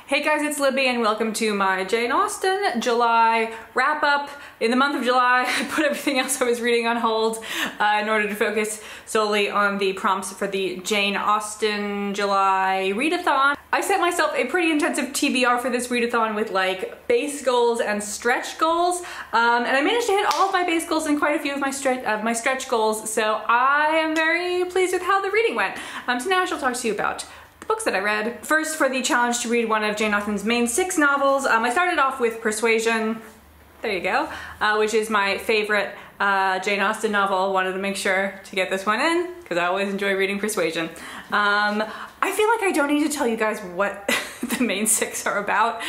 Hey guys, it's Libby and welcome to my Jane Austen July wrap-up. In the month of July, I put everything else I was reading on hold in order to focus solely on the prompts for the Jane Austen July readathon. I set myself a pretty intensive TBR for this readathon with like base goals and stretch goals, and I managed to hit all of my base goals and quite a few of my stretch goals, so I am very pleased with how the reading went. So now I shall talk to you about books that I read. First, for the challenge to read one of Jane Austen's main 6 novels, I started off with Persuasion, there you go, which is my favorite Jane Austen novel. Wanted to make sure to get this one in because I always enjoy reading Persuasion. I feel like I don't need to tell you guys what the main 6 are about.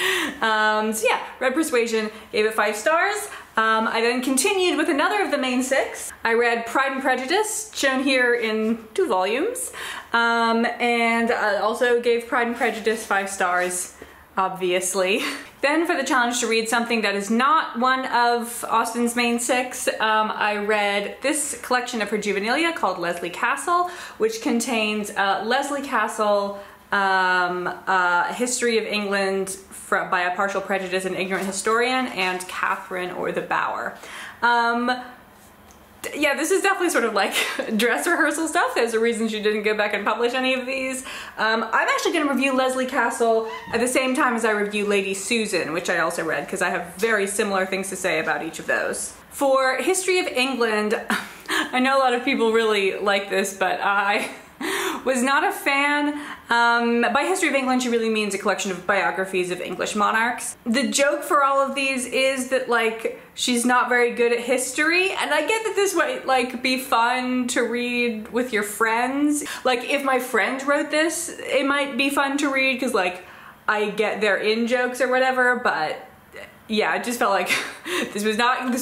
So yeah, read Persuasion, gave it 5 stars. I then continued with another of the main 6. I read Pride and Prejudice, shown here in 2 volumes, and also gave Pride and Prejudice 5 stars, obviously. Then for the challenge to read something that is not one of Austen's main 6, I read this collection of her juvenilia called Lesley Castle, which contains Lesley Castle, History of England by a Partial Prejudice and Ignorant Historian, and Catherine or the Bower. Yeah, this is definitely sort of like dress rehearsal stuff. There's a reason she didn't go back and publish any of these. I'm actually going to review Lesley Castle at the same time as I review Lady Susan, which I also read because I have very similar things to say about each of those. For History of England, I know a lot of people really like this, but I was not a fan. By History of England, she really means a collection of biographies of English monarchs. The joke for all of these is that like she's not very good at history, and I get that this might like be fun to read with your friends. Like if my friend wrote this, it might be fun to read because like I get their in-jokes or whatever, but yeah, I just felt like this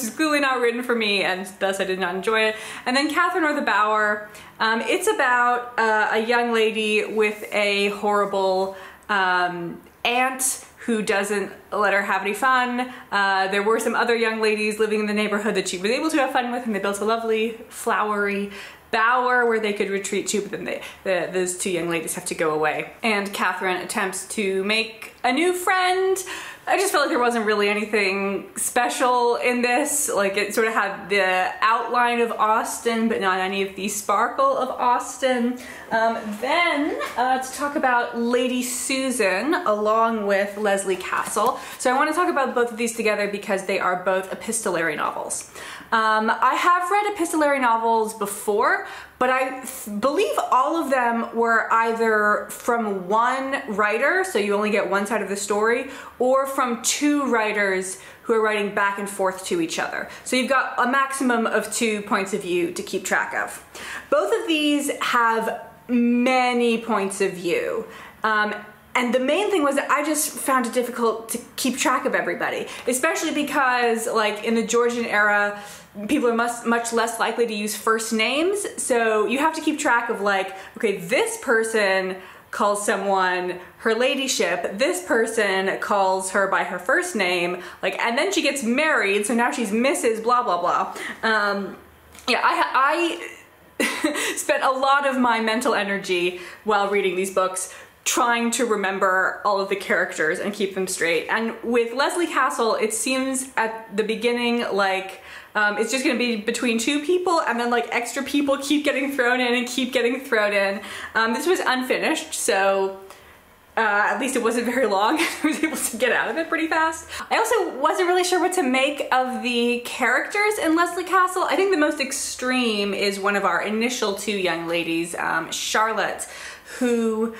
is clearly not written for me, and thus I did not enjoy it. And then Catherine or the Bower, it's about a young lady with a horrible aunt who doesn't let her have any fun. There were some other young ladies living in the neighborhood that she was able to have fun with, and they built a lovely flowery bower where they could retreat to, but then those 2 young ladies have to go away. And Catherine attempts to make a new friend. I just felt like there wasn't really anything special in this. Like it sort of had the outline of Austen, but not any of the sparkle of Austen. Then to talk about Lady Susan along with Lesley Castle. So I want to talk about both of these together because they are both epistolary novels. I have read epistolary novels before, but I believe all of them were either from one writer, so you only get one side of the story, or from 2 writers who are writing back and forth to each other. So you've got a maximum of 2 points of view to keep track of. Both of these have many points of view. And the main thing was that I just found it difficult to keep track of everybody, especially because like in the Georgian era, people are much less likely to use first names. So you have to keep track of like, okay, this person calls someone her ladyship, this person calls her by her first name, like, and then she gets married, so now she's Mrs. blah, blah, blah. Yeah, I spent a lot of my mental energy while reading these books trying to remember all of the characters and keep them straight. And with Lesley Castle, it seems at the beginning like it's just gonna be between 2 people, and then like extra people keep getting thrown in and keep getting thrown in. This was unfinished, so at least it wasn't very long. I was able to get out of it pretty fast. I also wasn't really sure what to make of the characters in Lesley Castle. I think the most extreme is one of our initial 2 young ladies, Charlotte, who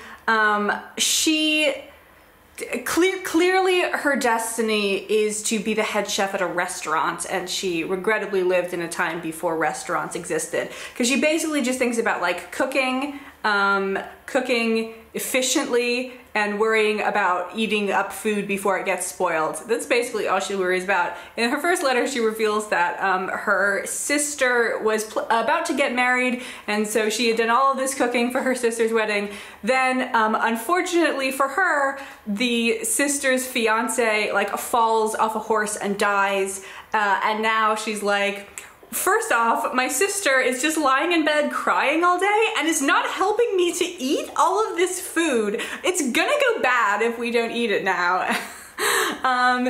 clearly her destiny is to be the head chef at a restaurant, and she regrettably lived in a time before restaurants existed, because she basically just thinks about like cooking efficiently and worrying about eating up food before it gets spoiled. That's basically all she worries about. In her first letter, she reveals that her sister was about to get married, and so she had done all of this cooking for her sister's wedding. Then, unfortunately for her, the sister's fiance like falls off a horse and dies, and now she's like, First off, my sister is just lying in bed crying all day and is not helping me to eat all of this food. It's gonna go bad if we don't eat it now.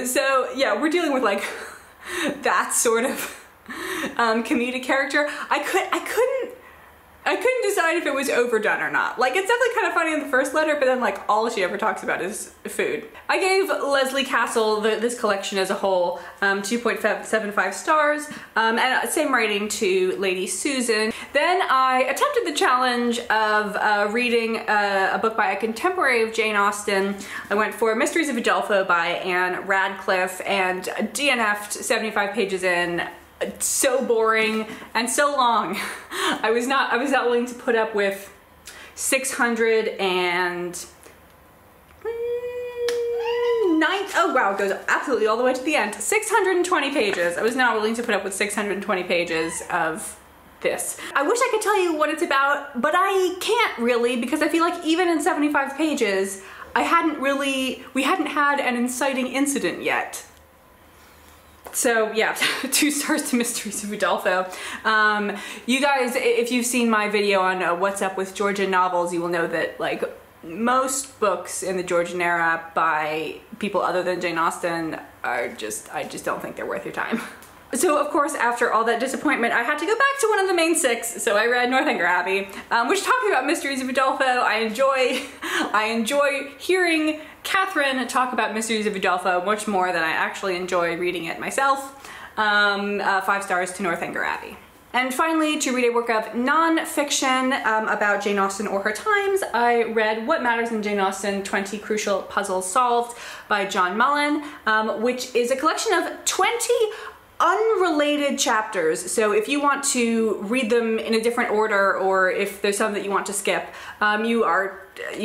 So yeah, we're dealing with like that sort of comedic character. I couldn't decide if it was overdone or not. Like, it's definitely kind of funny in the first letter, but then like all she ever talks about is food. I gave Lesley Castle, this collection as a whole, 2.75 stars, and same rating to Lady Susan. Then I attempted the challenge of reading a book by a contemporary of Jane Austen. I went for Mysteries of Udolpho by Anne Radcliffe and DNF'd 75 pages in. So boring and so long. I was not willing to put up with it goes absolutely all the way to the end. 620 pages. I was not willing to put up with 620 pages of this. I wish I could tell you what it's about, but I can't really, because I feel like even in 75 pages, we hadn't had an inciting incident yet. So yeah, 2 stars to Mysteries of Udolpho. You guys, if you've seen my video on what's up with Georgian novels, you will know that like most books in the Georgian era by people other than Jane Austen are I just don't think they're worth your time. So of course, after all that disappointment, I had to go back to one of the main 6, so I read Northanger Abbey, which, talking about Mysteries of Udolpho, I enjoy hearing Catherine talk about Mysteries of Udolpho much more than I actually enjoy reading it myself. 5 stars to Northanger Abbey. And finally, to read a work of non-fiction about Jane Austen or her times, I read What Matters in Jane Austen, 20 Crucial Puzzles Solved by John Mullen, which is a collection of 20 unrelated chapters. So if you want to read them in a different order, or if there's some that you want to skip, you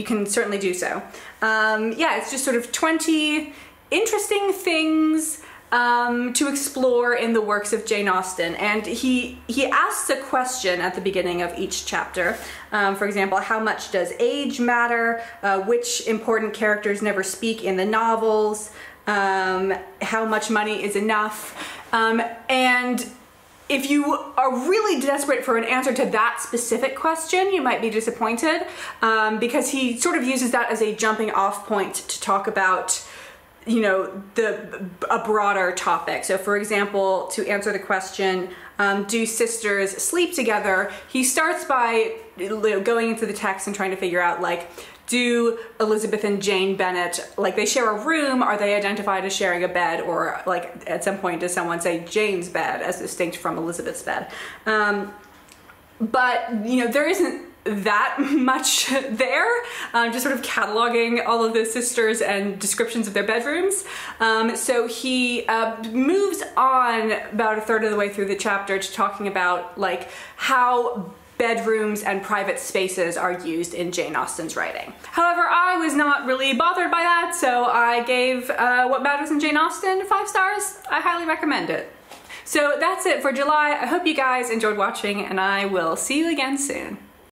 can certainly do so. Yeah, it's just sort of 20 interesting things to explore in the works of Jane Austen. And he asks a question at the beginning of each chapter. For example, how much does age matter? Which important characters never speak in the novels? How much money is enough? And if you are really desperate for an answer to that specific question, you might be disappointed, because he sort of uses that as a jumping off point to talk about, you know, a broader topic. So for example, to answer the question, do sisters sleep together? He starts by going into the text and trying to figure out, like, do Elizabeth and Jane Bennet, like, they share a room? Are they identified as sharing a bed? Or, like, at some point does someone say Jane's bed as distinct from Elizabeth's bed? But, you know, there isn't that much there, just sort of cataloging all of the sisters and descriptions of their bedrooms. So he moves on about a third of the way through the chapter to talking about, like, how bedrooms and private spaces are used in Jane Austen's writing. However, I was not really bothered by that, so I gave What Matters in Jane Austen 5 stars. I highly recommend it. So that's it for July. I hope you guys enjoyed watching, and I will see you again soon.